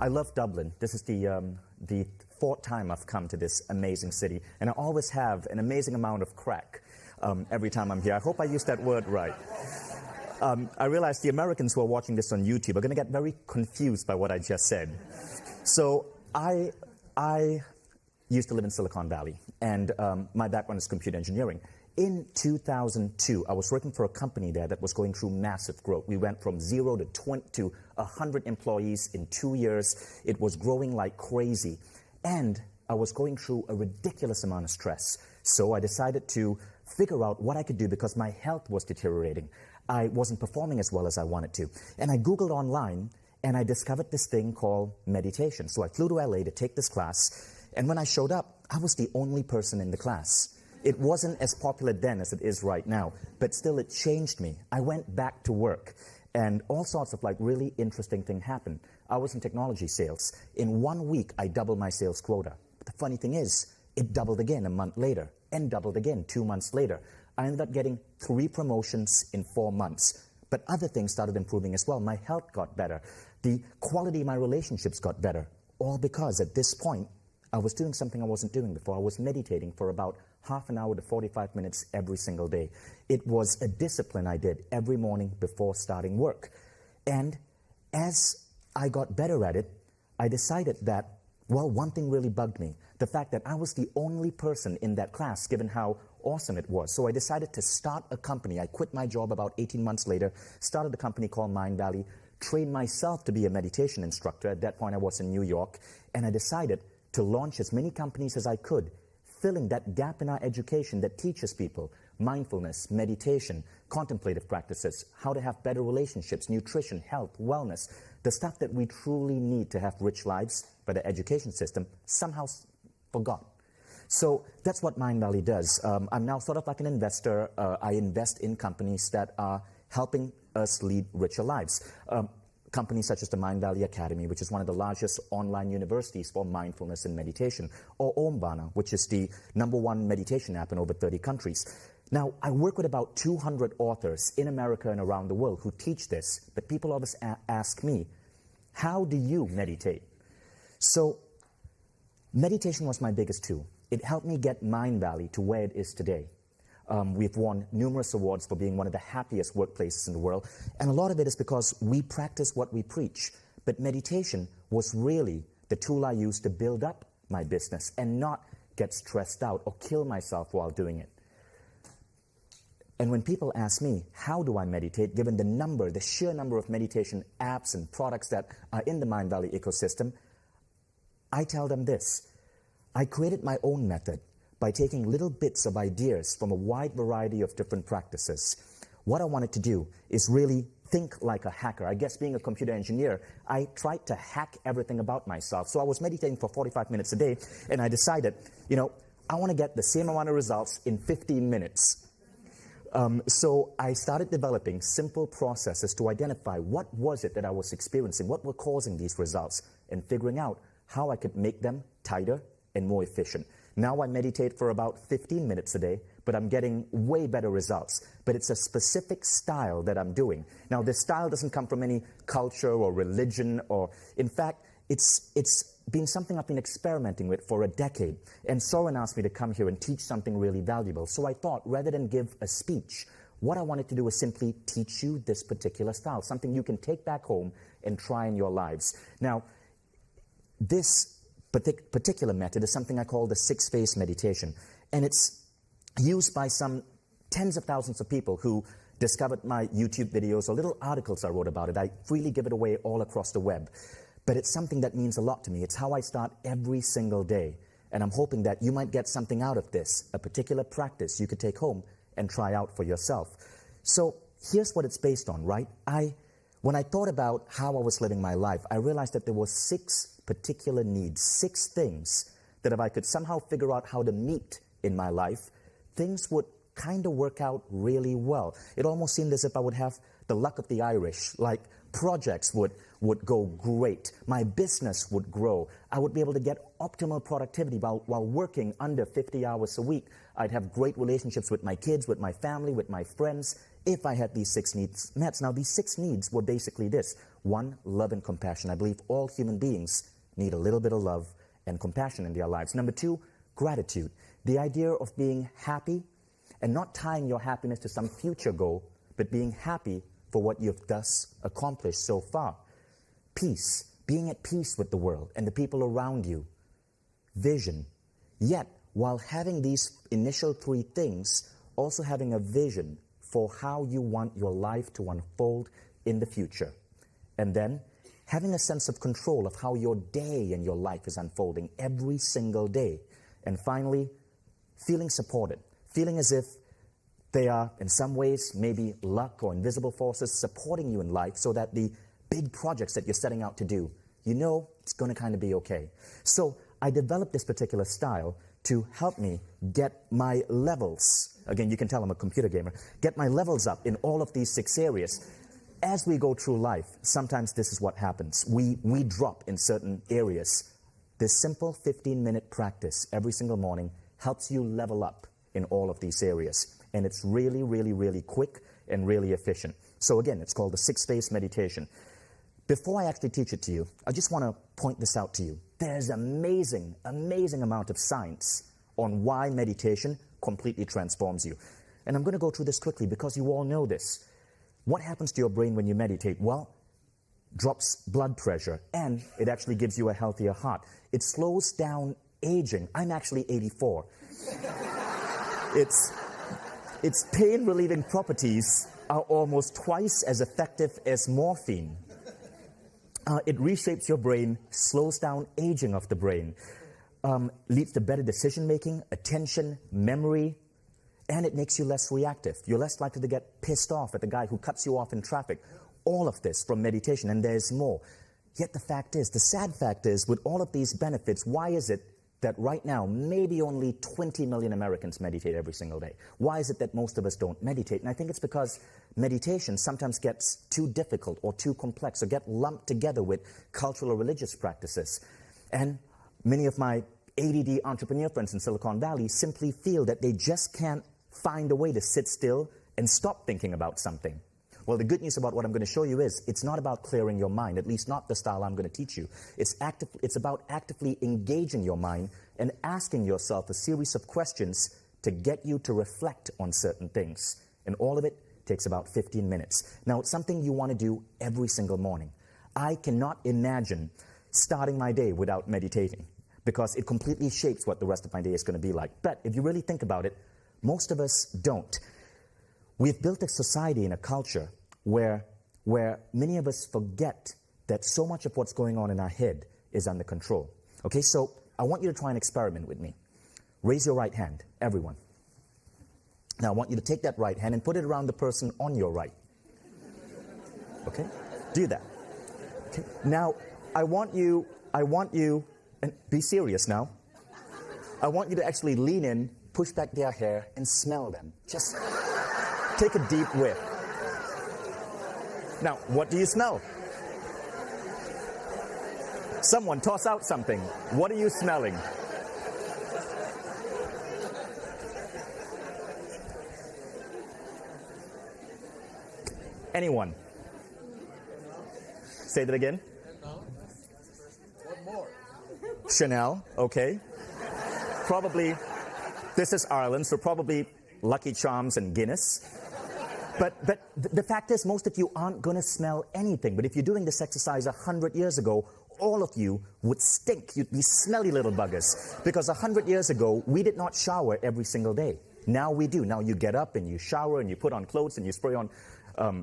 I love Dublin. This is the fourth time I've come to this amazing city, and I always have an amazing amount of crack every time I'm here. I hope I used that word right. I realize the Americans who are watching this on YouTube are going to get very confused by what I just said. So I used to live in Silicon Valley, and my background is computer engineering. In 2002, I was working for a company there that was going through massive growth. We went from 0 to 100 employees in 2 years. It was growing like crazy. And I was going through a ridiculous amount of stress. So I decided to figure out what I could do because my health was deteriorating. I wasn't performing as well as I wanted to. And I Googled online, and I discovered this thing called meditation. So I flew to LA to take this class. And when I showed up, I was the only person in the class. It wasn't as popular then as it is right now, but still it changed me. I went back to work, and all sorts of really interesting things happened. I was in technology sales. In 1 week, I doubled my sales quota. But the funny thing is, it doubled again a month later, and doubled again 2 months later. I ended up getting 3 promotions in 4 months. But other things started improving as well. My health got better. The quality of my relationships got better. All because at this point, I was doing something I wasn't doing before. I was meditating for about half an hour to 45 minutes every single day. It was a discipline I did every morning before starting work. And as I got better at it, I decided that, well, one thing really bugged me. The fact that I was the only person in that class, given how awesome it was. So I decided to start a company. I quit my job about 18 months later, started a company called Mind Valley, trained myself to be a meditation instructor. At that point, I was in New York. And I decided to launch as many companies as I could, filling that gap in our education that teaches people mindfulness, meditation, contemplative practices, how to have better relationships, nutrition, health, wellness, the stuff that we truly need to have rich lives, but the education system somehow forgot. So that's what Mind Valley does. I'm now sort of like an investor. I invest in companies that are helping us lead richer lives. Companies such as the Mind Valley Academy, which is one of the largest online universities for mindfulness and meditation, or Ombana, which is the #1 meditation app in over 30 countries. Now, I work with about 200 authors in America and around the world who teach this, but people always ask me, how do you meditate? So, meditation was my biggest tool. It helped me get Mind Valley to where it is today. We've won numerous awards for being one of the happiest workplaces in the world. And a lot of it is because we practice what we preach. But meditation was really the tool I used to build up my business and not get stressed out or kill myself while doing it. And when people ask me, how do I meditate, given the sheer number of meditation apps and products that are in the Mind Valley ecosystem, I tell them this. I created my own method by taking little bits of ideas from a wide variety of different practices. What I wanted to do is really think like a hacker. I guess being a computer engineer, I tried to hack everything about myself. So I was meditating for 45 minutes a day, and I decided, I want to get the same amount of results in 15 minutes. So I started developing simple processes to identify what was it that I was experiencing, what were causing these results, and figuring out how I could make them tighter and more efficient. Now I meditate for about 15 minutes a day, but I'm getting way better results. But it's a specific style that I'm doing. Now, this style doesn't come from any culture or religion, in fact, it's been something I've been experimenting with for a decade. And Soren asked me to come here and teach something really valuable. So I thought, rather than give a speech, what I wanted to do was simply teach you this particular style, something you can take back home and try in your lives. Now, this particular method is something I call the 6-phase meditation. And it's used by some tens of thousands of people who discovered my YouTube videos or little articles I wrote about it. I freely give it away all across the web. But it's something that means a lot to me. It's how I start every single day. And I'm hoping that you might get something out of this, a particular practice you could take home and try out for yourself. So here's what it's based on, right? When I thought about how I was living my life, I realized that there were 6 particular needs, 6 things that if I could somehow figure out how to meet in my life, things would kind of work out really well. It almost seemed as if I would have the luck of the Irish, like projects would go great. My business would grow. I would be able to get optimal productivity while working under 50 hours a week. I'd have great relationships with my kids, with my family, with my friends, if I had these 6 needs met. Now, these 6 needs were basically this. 1, love and compassion. I believe all human beings need a little bit of love and compassion in their lives. Number 2, gratitude. The idea of being happy and not tying your happiness to some future goal, but being happy for what you've thus accomplished so far. Peace, being at peace with the world and the people around you. Vision. Yet, while having these initial 3 things, also having a vision for how you want your life to unfold in the future. And then, having a sense of control of how your day and your life is unfolding every single day. And finally, feeling supported. Feeling as if they are, in some ways, maybe luck or invisible forces supporting you in life so that the big projects that you're setting out to do, you know it's going to kind of be okay. So I developed this particular style to help me get my levels, again, you can tell I'm a computer gamer, get my levels up in all of these 6 areas. As we go through life, sometimes this is what happens. We drop in certain areas. This simple 15-minute practice every single morning helps you level up in all of these areas. And it's really, really, really quick and really efficient. So again, it's called the 6-phase meditation. Before I actually teach it to you, I just want to point this out to you. There's amazing, amazing amount of science on why meditation completely transforms you. And I'm going to go through this quickly because you all know this. What happens to your brain when you meditate? Well, drops blood pressure, and it actually gives you a healthier heart. It slows down aging. I'm actually 84. Its pain-relieving properties are almost twice as effective as morphine. It reshapes your brain, slows down aging of the brain, leads to better decision-making, attention, memory, and it makes you less reactive. You're less likely to get pissed off at the guy who cuts you off in traffic. All of this from meditation, and there's more. Yet the fact is, the sad fact is, with all of these benefits, why is it that right now, maybe only 20 million Americans meditate every single day? Why is it that most of us don't meditate? And I think it's because meditation sometimes gets too difficult or too complex or get lumped together with cultural or religious practices. And many of my ADD entrepreneur friends in Silicon Valley simply feel that they just can't find a way to sit still and stop thinking about something. Well, the good news about what I'm going to show you is it's not about clearing your mind, at least not the style I'm going to teach you. It's about actively engaging your mind and asking yourself a series of questions to get you to reflect on certain things. And all of it takes about 15 minutes. Now, it's something you want to do every single morning. I cannot imagine starting my day without meditating because it completely shapes what the rest of my day is going to be like. But if you really think about it, most of us don't. We've built a society and a culture where many of us forget that so much of what's going on in our head is under control. Okay, so I want you to try an experiment with me. Raise your right hand, everyone. Now I want you to take that right hand and put it around the person on your right. Okay? Do that. Okay. Now I want you, and be serious now. I want you to actually lean in, push back their hair, and smell them. Just take a deep whiff. Now, what do you smell? Someone toss out something. What are you smelling? Anyone? Say that again. What more? Chanel, okay. Probably, this is Ireland, so probably Lucky Charms and Guinness. But the fact is, most of you aren't going to smell anything. But if you're doing this exercise 100 years ago, all of you would stink. You'd be smelly little buggers. Because 100 years ago, we did not shower every single day. Now we do. Now you get up and you shower and you put on clothes and you spray on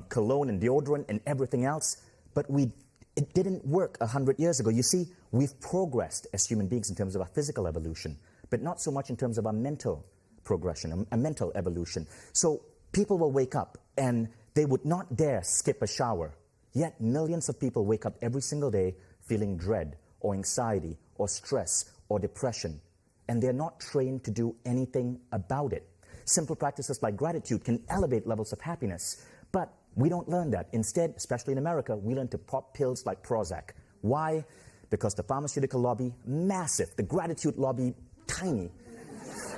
cologne and deodorant and everything else. But it didn't work 100 years ago. You see, we've progressed as human beings in terms of our physical evolution, but not so much in terms of our mental progression, a mental evolution. So people will wake up and they would not dare skip a shower. Yet millions of people wake up every single day feeling dread or anxiety or stress or depression. And they're not trained to do anything about it. Simple practices like gratitude can elevate levels of happiness. But we don't learn that. Instead, especially in America, we learn to pop pills like Prozac. Why? Because the pharmaceutical lobby, massive. The gratitude lobby, tiny.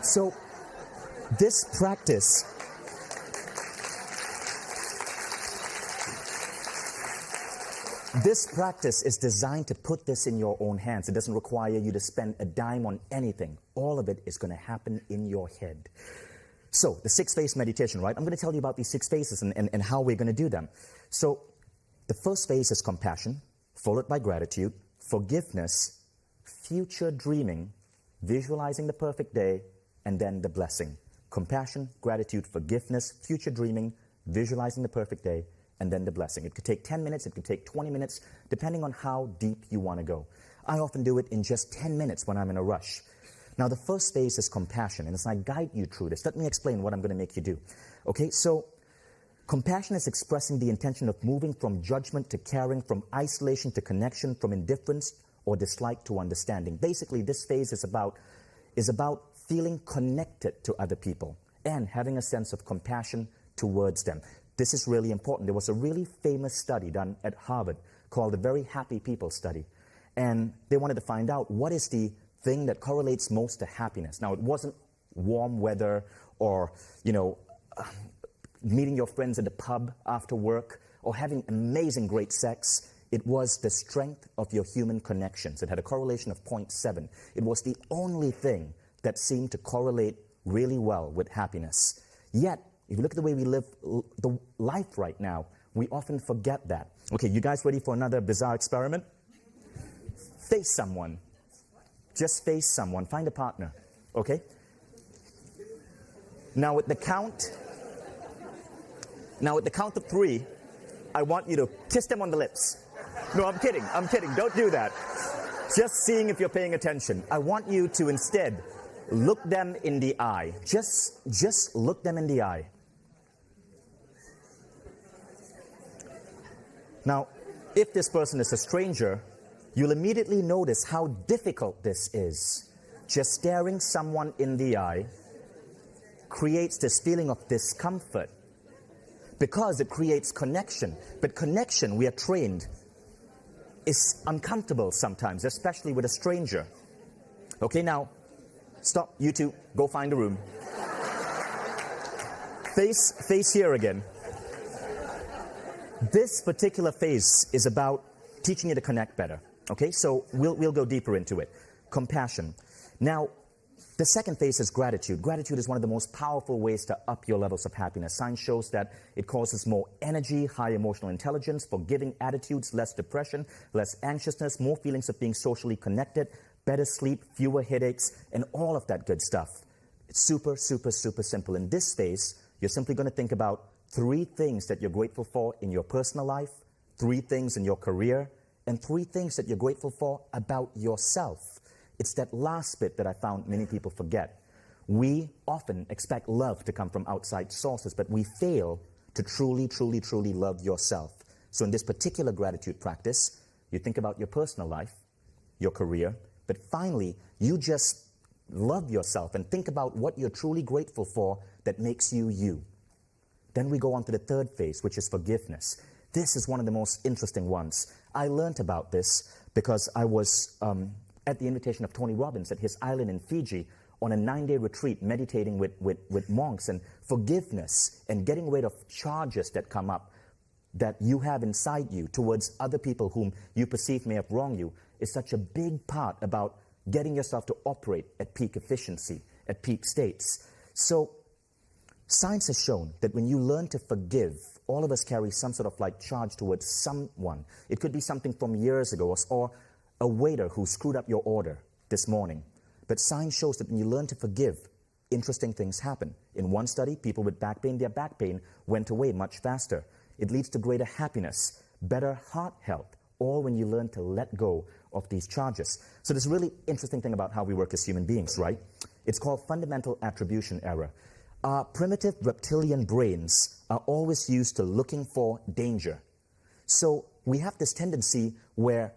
So this practice is designed to put this in your own hands. It doesn't require you to spend a dime on anything. All of it is going to happen in your head. So, the 6-phase meditation, right? I'm going to tell you about these 6 phases and how we're going to do them. So, the first phase is compassion, followed by gratitude, forgiveness, future dreaming, visualizing the perfect day, and then the blessing. Compassion, gratitude, forgiveness, future dreaming, visualizing the perfect day, and then the blessing. It could take 10 minutes, it could take 20 minutes, depending on how deep you want to go. I often do it in just 10 minutes when I'm in a rush. Now, the first phase is compassion, and as I guide you through this, let me explain what I'm going to make you do. Okay, so compassion is expressing the intention of moving from judgment to caring, from isolation to connection, from indifference or dislike to understanding. Basically, this phase is about feeling connected to other people and having a sense of compassion towards them. This is really important. There was a really famous study done at Harvard called the Very Happy People Study. And they wanted to find out what is the thing that correlates most to happiness. Now, it wasn't warm weather or, meeting your friends at the pub after work or having amazing great sex. It was the strength of your human connections. It had a correlation of 0.7. It was the only thing that seemed to correlate really well with happiness. Yet, if you look at the way we live the life right now, we often forget that. Okay, you guys ready for another bizarre experiment? Face someone. Just face someone. Find a partner. Okay? Now at the count of 3, I want you to kiss them on the lips. No, I'm kidding. Don't do that. Just seeing if you're paying attention. I want you to instead look them in the eye. Just look them in the eye. Now, if this person is a stranger, you'll immediately notice how difficult this is. Just staring someone in the eye creates this feeling of discomfort because it creates connection. But connection, we are trained, is uncomfortable sometimes, especially with a stranger. Okay, now, stop, you two, go find a room. Face here again. This particular phase is about teaching you to connect better. Okay, so we'll go deeper into it. Compassion. Now, the second phase is gratitude. Gratitude is one of the most powerful ways to up your levels of happiness. Science shows that it causes more energy, high emotional intelligence, forgiving attitudes, less depression, less anxiousness, more feelings of being socially connected, better sleep, fewer headaches, and all of that good stuff. It's super, super, super simple. In this phase, you're simply going to think about 3 things that you're grateful for in your personal life, 3 things in your career, and 3 things that you're grateful for about yourself. It's that last bit that I found many people forget. We often expect love to come from outside sources, but we fail to truly, truly, truly love yourself. So in this particular gratitude practice, you think about your personal life, your career, but finally, you just love yourself and think about what you're truly grateful for that makes you you. Then we go on to the third phase, which is forgiveness. This is one of the most interesting ones. I learned about this because I was at the invitation of Tony Robbins at his island in Fiji on a 9-day retreat meditating with monks. And forgiveness and getting rid of charges that come up that you have inside you towards other people whom you perceive may have wronged you is such a big part about getting yourself to operate at peak efficiency, at peak states. So science has shown that when you learn to forgive, all of us carry some sort of like charge towards someone. It could be something from years ago or a waiter who screwed up your order this morning. But science shows that when you learn to forgive, interesting things happen. In one study, people with back pain, their back pain went away much faster. It leads to greater happiness, better heart health, all when you learn to let go of these charges. So there's a really interesting thing about how we work as human beings, right? It's called fundamental attribution error. Our primitive reptilian brains are always used to looking for danger. So we have this tendency where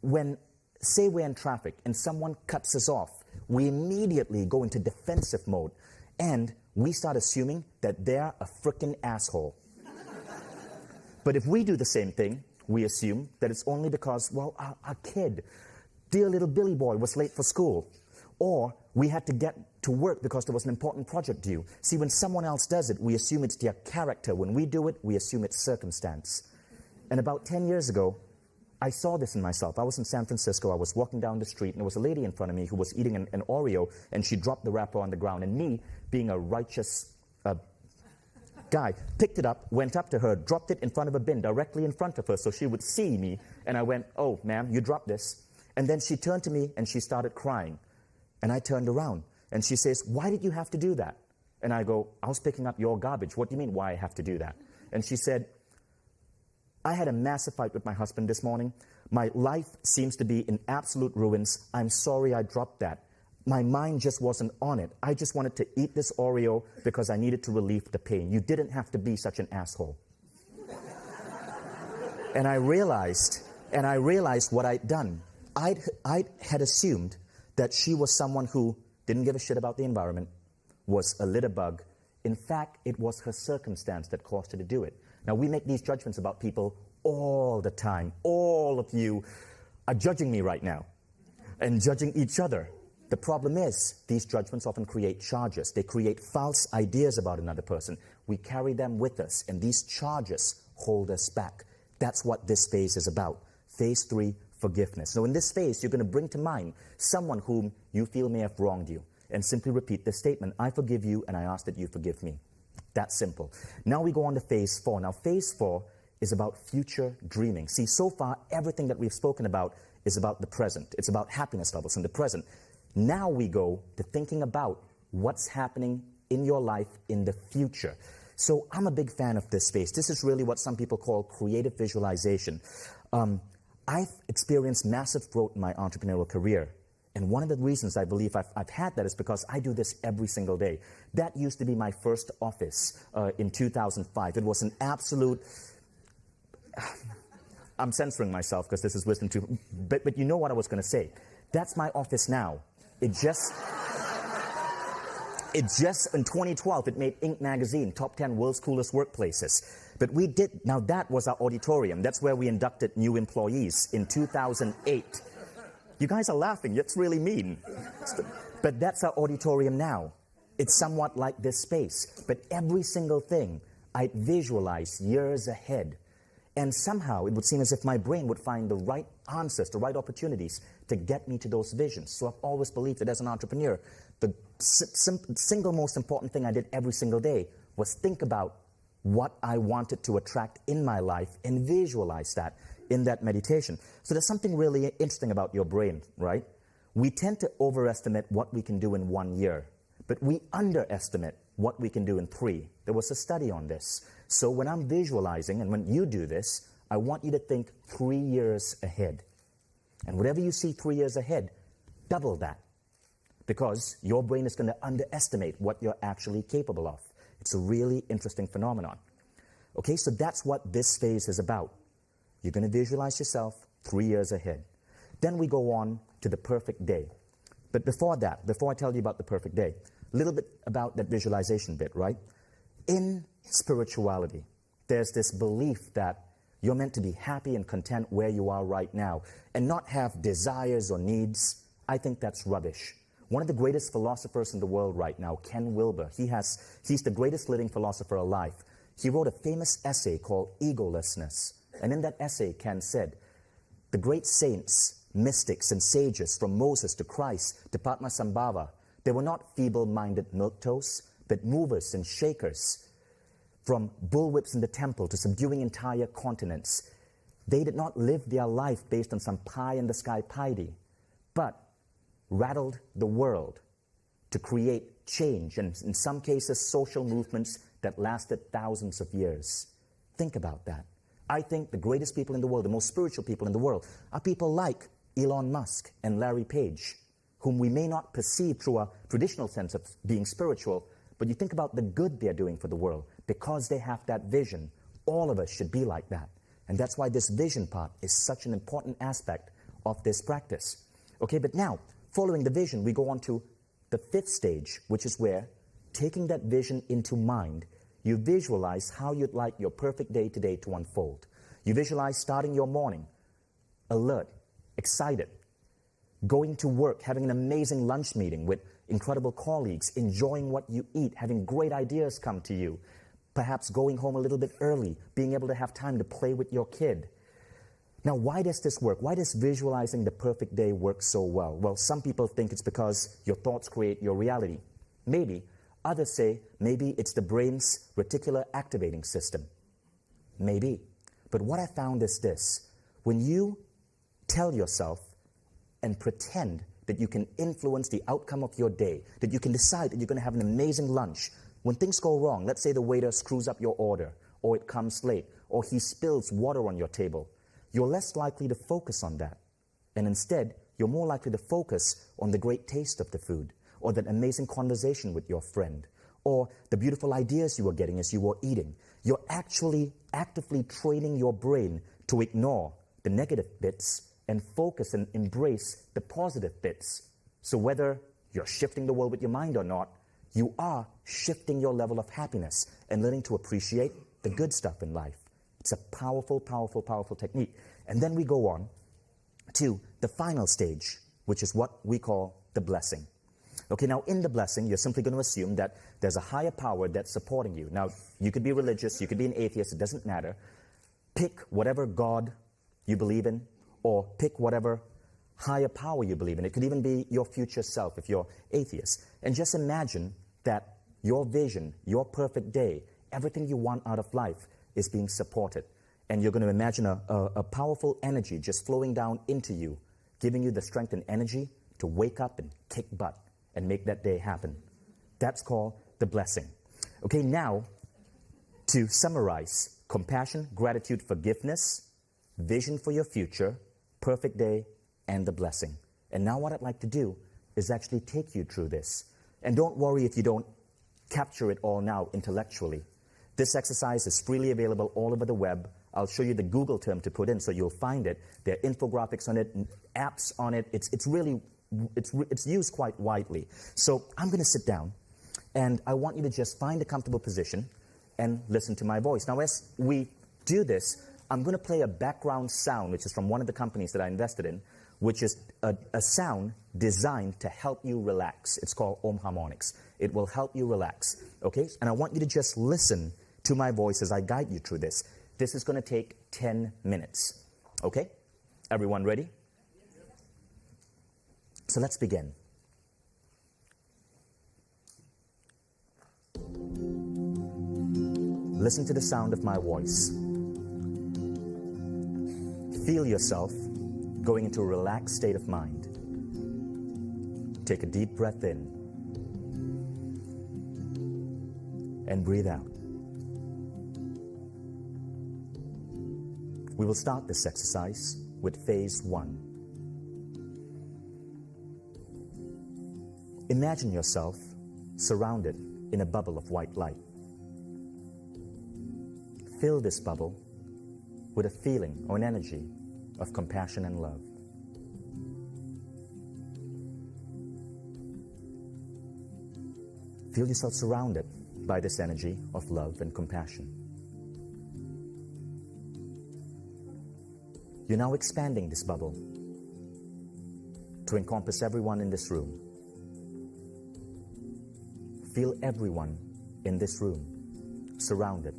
when, say we're in traffic and someone cuts us off, we immediately go into defensive mode and we start assuming that they're a frickin' asshole. But if we do the same thing, we assume that it's only because, well, our kid, dear little Billy boy, was late for school. Or we had to get to work because there was an important project due. See, when someone else does it, we assume it's their character. When we do it, we assume it's circumstance. And about 10 years ago, I saw this in myself. I was in San Francisco. I was walking down the street, and there was a lady in front of me who was eating an Oreo, and she dropped the wrapper on the ground. And me, being a righteous guy, picked it up, went up to her, dropped it in front of a bin directly in front of her so she would see me. And I went, "Oh, ma'am, you dropped this." And then she turned to me, and she started crying. And I turned around, and she says, "Why did you have to do that?" And I go, "I was picking up your garbage. What do you mean, why I have to do that?" And she said, "I had a massive fight with my husband this morning. My life seems to be in absolute ruins. I'm sorry I dropped that. My mind just wasn't on it. I just wanted to eat this Oreo because I needed to relieve the pain. You didn't have to be such an asshole." And I realized what I'd done. I had assumed that she was someone who didn't give a shit about the environment, was a litter bug. In fact, it was her circumstance that caused her to do it. Now, we make these judgments about people all the time. All of you are judging me right now and judging each other. The problem is, these judgments often create charges. They create false ideas about another person. We carry them with us, and these charges hold us back. That's what this phase is about. Phase 3, forgiveness. So in this phase, you're going to bring to mind someone whom you feel may have wronged you, and simply repeat this statement: "I forgive you, and I ask that you forgive me." That's simple. Now we go on to phase 4. Now, phase 4 is about future dreaming. See, so far, everything that we've spoken about is about the present. It's about happiness levels in the present. Now we go to thinking about what's happening in your life in the future. So I'm a big fan of this phase. This is really what some people call creative visualization. I've experienced massive growth in my entrepreneurial career. And one of the reasons I believe I've had that is because I do this every single day. That used to be my first office in 2005. It was an absolute... I'm censoring myself because this is wisdom too. But you know what I was going to say. That's my office now. It just in 2012, it made Inc. magazine, top 10 world's coolest workplaces. But now that was our auditorium. That's where we inducted new employees in 2008. You guys are laughing. That's really mean. But that's our auditorium now. It's somewhat like this space. But every single thing I visualize years ahead. And somehow it would seem as if my brain would find the right answers, the right opportunities to get me to those visions. So I've always believed that as an entrepreneur, the single most important thing I did every single day was think about what I wanted to attract in my life and visualize that in that meditation. So there's something really interesting about your brain, right? We tend to overestimate what we can do in 1 year, but we underestimate what we can do in 3. There was a study on this. So when I'm visualizing, and when you do this, I want you to think 3 years ahead. And whatever you see 3 years ahead, double that. Because your brain is going to underestimate what you're actually capable of. It's a really interesting phenomenon. Okay, so that's what this phase is about. You're going to visualize yourself 3 years ahead. Then we go on to the perfect day. But before that, before I tell you about the perfect day, a little bit about that visualization bit, right? In spirituality, there's this belief that you're meant to be happy and content where you are right now and not have desires or needs. I think that's rubbish. One of the greatest philosophers in the world right now, Ken Wilber, he's the greatest living philosopher alive. He wrote a famous essay called Egolessness. And in that essay, Ken said, the great saints, mystics, and sages from Moses to Christ to Padmasambhava, they were not feeble-minded milquetoast, but movers and shakers. From bullwhips in the temple to subduing entire continents. They did not live their life based on some pie-in-the-sky piety, but rattled the world to create change, and in some cases, social movements that lasted thousands of years. Think about that. I think the greatest people in the world, the most spiritual people in the world, are people like Elon Musk and Larry Page, whom we may not perceive through a traditional sense of being spiritual, but you think about the good they're doing for the world. Because they have that vision, all of us should be like that. And that's why this vision part is such an important aspect of this practice. Okay, but now, following the vision, we go on to the 5th stage, which is where taking that vision into mind, you visualize how you'd like your perfect day today to unfold. You visualize starting your morning alert, excited, going to work, having an amazing lunch meeting with incredible colleagues, enjoying what you eat, having great ideas come to you, perhaps going home a little bit early, being able to have time to play with your kid. Now, why does this work? Why does visualizing the perfect day work so well? Well, some people think it's because your thoughts create your reality. Maybe. Others say maybe it's the brain's reticular activating system. Maybe. But what I found is this. When you tell yourself and pretend that you can influence the outcome of your day, that you can decide that you're going to have an amazing lunch, when things go wrong, let's say the waiter screws up your order, or it comes late, or he spills water on your table, you're less likely to focus on that. And instead, you're more likely to focus on the great taste of the food, or that amazing conversation with your friend, or the beautiful ideas you were getting as you were eating. You're actually actively training your brain to ignore the negative bits and focus and embrace the positive bits. So whether you're shifting the world with your mind or not, you are shifting your level of happiness and learning to appreciate the good stuff in life. It's a powerful, powerful, powerful technique. And then we go on to the final stage, which is what we call the blessing. Okay, now in the blessing, you're simply going to assume that there's a higher power that's supporting you. Now, you could be religious, you could be an atheist, it doesn't matter. Pick whatever God you believe in, or pick whatever higher power you believe in. It could even be your future self if you're atheist. And just imagine that your vision, your perfect day, everything you want out of life is being supported. And you're going to imagine a powerful energy just flowing down into you, giving you the strength and energy to wake up and kick butt and make that day happen. That's called the blessing. Okay, now, to summarize, compassion, gratitude, forgiveness, vision for your future, perfect day, and the blessing. And now what I'd like to do is actually take you through this. And don't worry if you don't capture it all now intellectually. This exercise is freely available all over the web. I'll show you the Google term to put in so you'll find it. There are infographics on it, apps on it. It's used quite widely. So I'm going to sit down, and I want you to just find a comfortable position and listen to my voice. Now, as we do this, I'm going to play a background sound, which is from one of the companies that I invested in, which is a sound designed to help you relax. It's called Om Harmonics. It will help you relax, okay? And I want you to just listen to my voice as I guide you through this. This is going to take 10 minutes, okay? Everyone ready? So let's begin. Listen to the sound of my voice. Feel yourself going into a relaxed state of mind. Take a deep breath in and breathe out. We will start this exercise with phase 1. Imagine yourself surrounded in a bubble of white light. Fill this bubble with a feeling or an energy of compassion and love. Feel yourself surrounded by this energy of love and compassion. You're now expanding this bubble to encompass everyone in this room. Feel everyone in this room surrounded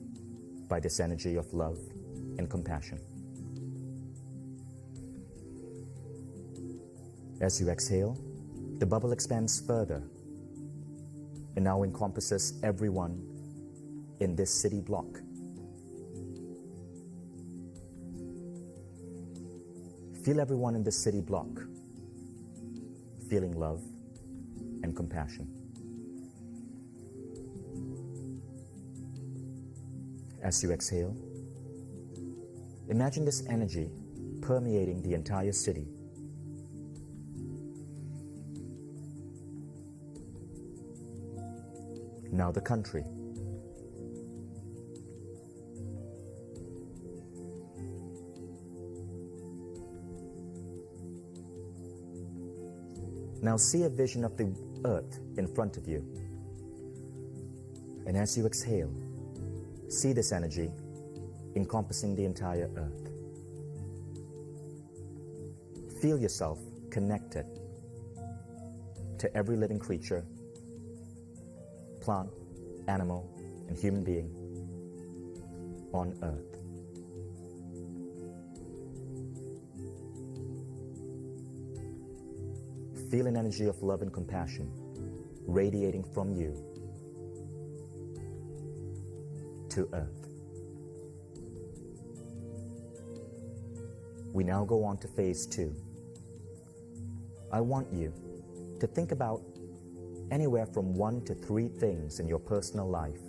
by this energy of love and compassion. As you exhale, the bubble expands further and now encompasses everyone in this city block. Feel everyone in this city block feeling love and compassion. As you exhale, imagine this energy permeating the entire city. Now the country. Now see a vision of the earth in front of you. And as you exhale, see this energy encompassing the entire earth. Feel yourself connected to every living creature, plant, animal, and human being on earth. Feel an energy of love and compassion radiating from you to earth. We now go on to phase 2. I want you to think about anywhere from 1 to 3 things in your personal life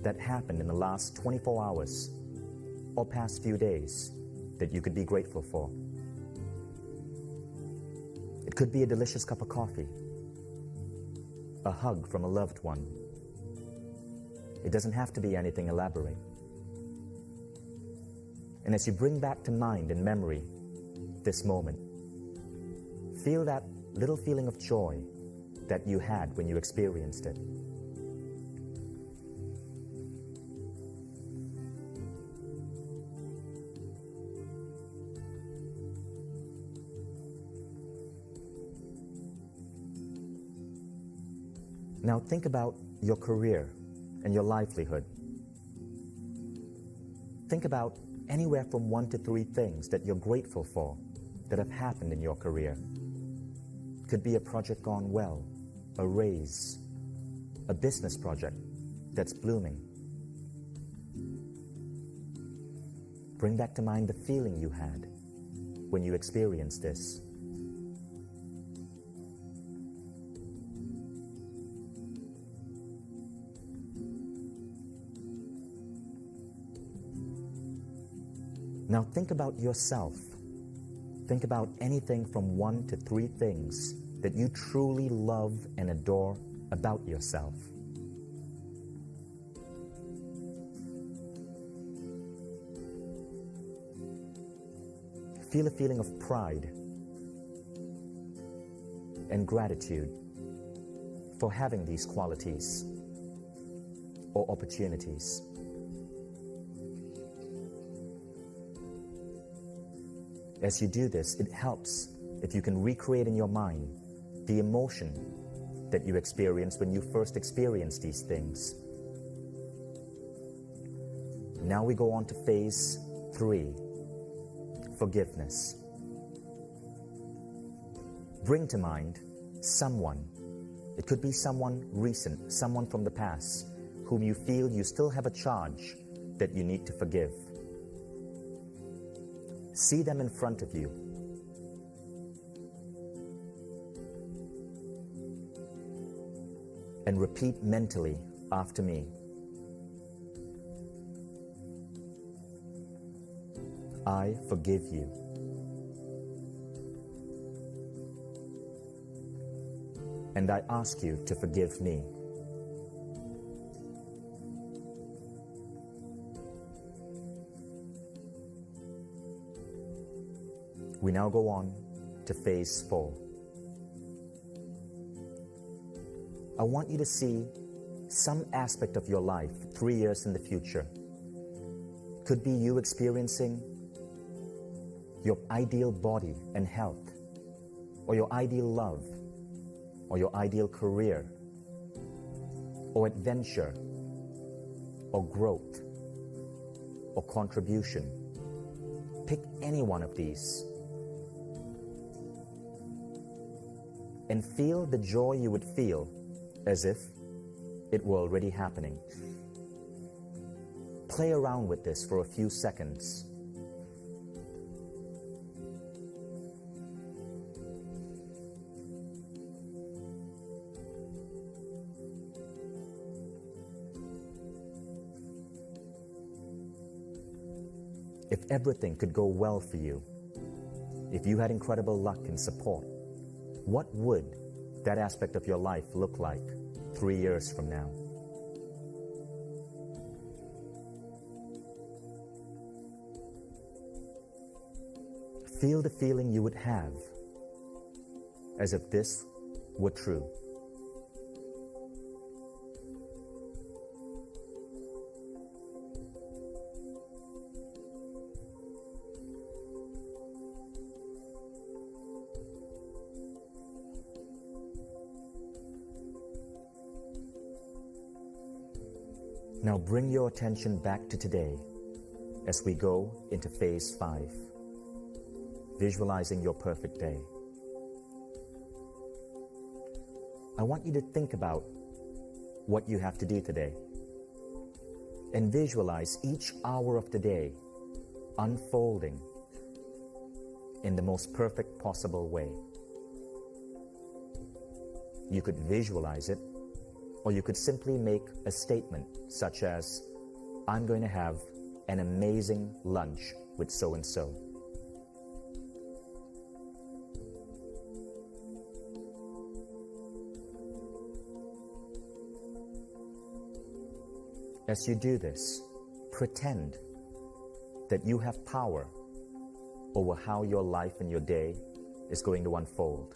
that happened in the last 24 hours or past few days that you could be grateful for. It could be a delicious cup of coffee, a hug from a loved one. It doesn't have to be anything elaborate. And as you bring back to mind and memory this moment, feel that little feeling of joy that you had when you experienced it. Now think about your career and your livelihood. Think about anywhere from 1 to 3 things that you're grateful for that have happened in your career. Could be a project gone well, a raise, a business project that's blooming. Bring back to mind the feeling you had when you experienced this. Now think about yourself. Think about anything from 1 to 3 things that you truly love and adore about yourself. Feel a feeling of pride and gratitude for having these qualities or opportunities. As you do this, it helps if you can recreate in your mind the emotion that you experienced when you first experienced these things. Now we go on to phase 3, forgiveness. Bring to mind someone. It could be someone recent, someone from the past, whom you feel you still have a charge that you need to forgive. See them in front of you. And repeat mentally after me. I forgive you. And I ask you to forgive me. We now go on to phase 4. I want you to see some aspect of your life 3 years in the future. Could be you experiencing your ideal body and health, or your ideal love, or your ideal career, or adventure, or growth, or contribution. Pick any one of these. And feel the joy you would feel as if it were already happening. Play around with this for a few seconds. If everything could go well for you, if you had incredible luck and support, what would that aspect of your life look like 3 years from now? Feel the feeling you would have as if this were true. Now bring your attention back to today as we go into phase 5, visualizing your perfect day. I want you to think about what you have to do today and visualize each hour of the day unfolding in the most perfect possible way. You could visualize it, or you could simply make a statement such as, I'm going to have an amazing lunch with so-and-so. As you do this, pretend that you have power over how your life and your day is going to unfold.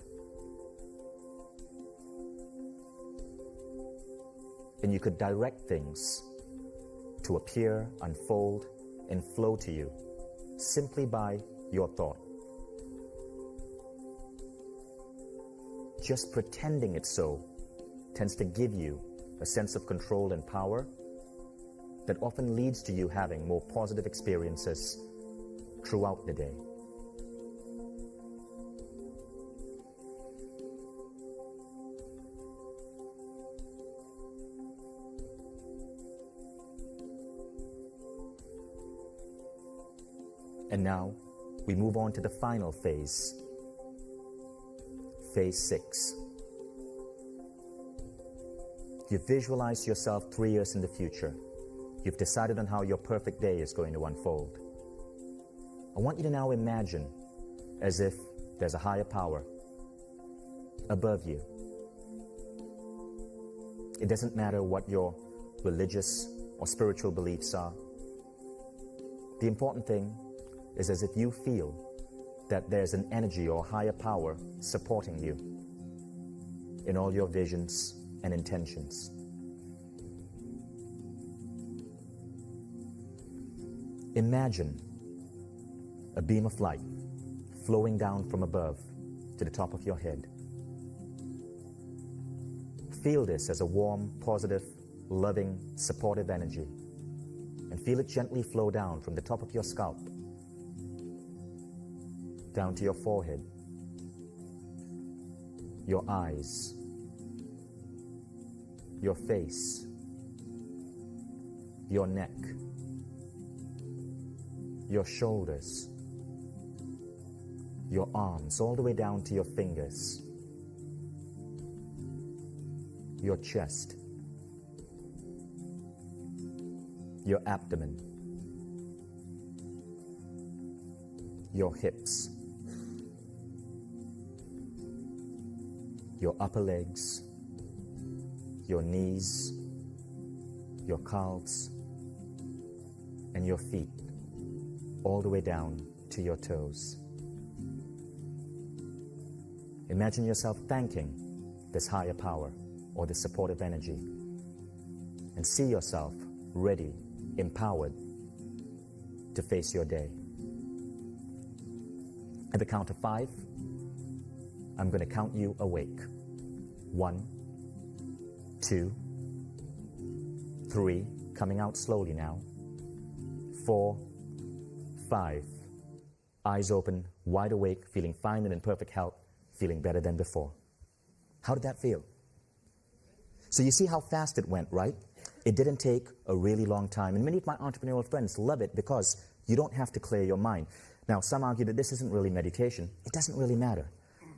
And you could direct things to appear, unfold, and flow to you simply by your thought. Just pretending it so tends to give you a sense of control and power that often leads to you having more positive experiences throughout the day. And now, we move on to the final phase, phase 6. You've visualized yourself 3 years in the future. You've decided on how your perfect day is going to unfold. I want you to now imagine as if there's a higher power above you. It doesn't matter what your religious or spiritual beliefs are. The important thing is as if you feel that there's an energy or higher power supporting you in all your visions and intentions. Imagine a beam of light flowing down from above to the top of your head. Feel this as a warm, positive, loving, supportive energy, and feel it gently flow down from the top of your scalp down to your forehead, your eyes, your face, your neck, your shoulders, your arms, all the way down to your fingers, your chest, your abdomen, your hips, your upper legs, your knees, your calves, and your feet, all the way down to your toes. Imagine yourself thanking this higher power or this supportive energy, and see yourself ready, empowered to face your day. At the count of 5, I'm going to count you awake. 1, 2, 3, coming out slowly now. 4, 5, eyes open, wide awake, feeling fine and in perfect health, feeling better than before. How did that feel? So you see how fast it went, right? It didn't take a really long time. And many of my entrepreneurial friends love it because you don't have to clear your mind. Now, some argue that this isn't really meditation. It doesn't really matter.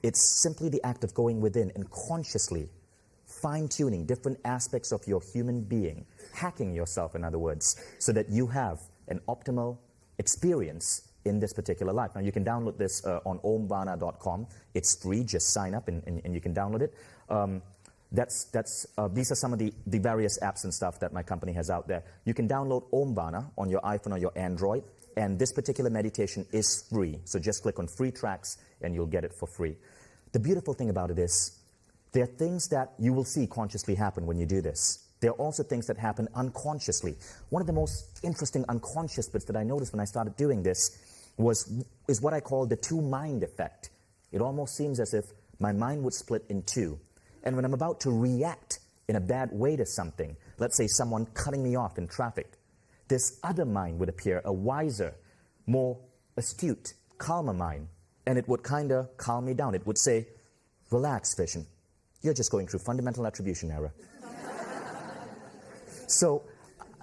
It's simply the act of going within and consciously fine-tuning different aspects of your human being, hacking yourself, in other words, so that you have an optimal experience in this particular life. Now, you can download this on omvana.com. It's free. Just sign up and you can download it. These are some of the various apps and stuff that my company has out there. You can download Omvana on your iPhone or your Android, and this particular meditation is free. So just click on free tracks and you'll get it for free. The beautiful thing about it is there are things that you will see consciously happen when you do this. There are also things that happen unconsciously. One of the most interesting unconscious bits that I noticed when I started doing this is what I call the two-mind effect. It almost seems as if my mind would split in two. And when I'm about to react in a bad way to something, let's say someone cutting me off in traffic, this other mind would appear, a wiser, more astute, calmer mind, and it would kind of calm me down. It would say, relax, Vision. You're just going through fundamental attribution error. So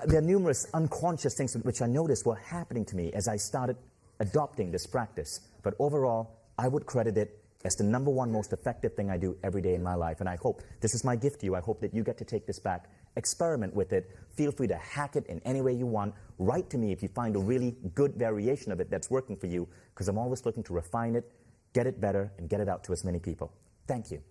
there are numerous unconscious things which I noticed were happening to me as I started adopting this practice. But overall, I would credit it as the #1 most effective thing I do every day in my life. And I hope, this is my gift to you, I hope that you get to take this back, experiment with it, feel free to hack it in any way you want. Write to me if you find a really good variation of it that's working for you, because I'm always looking to refine it, get it better, and get it out to as many people. Thank you.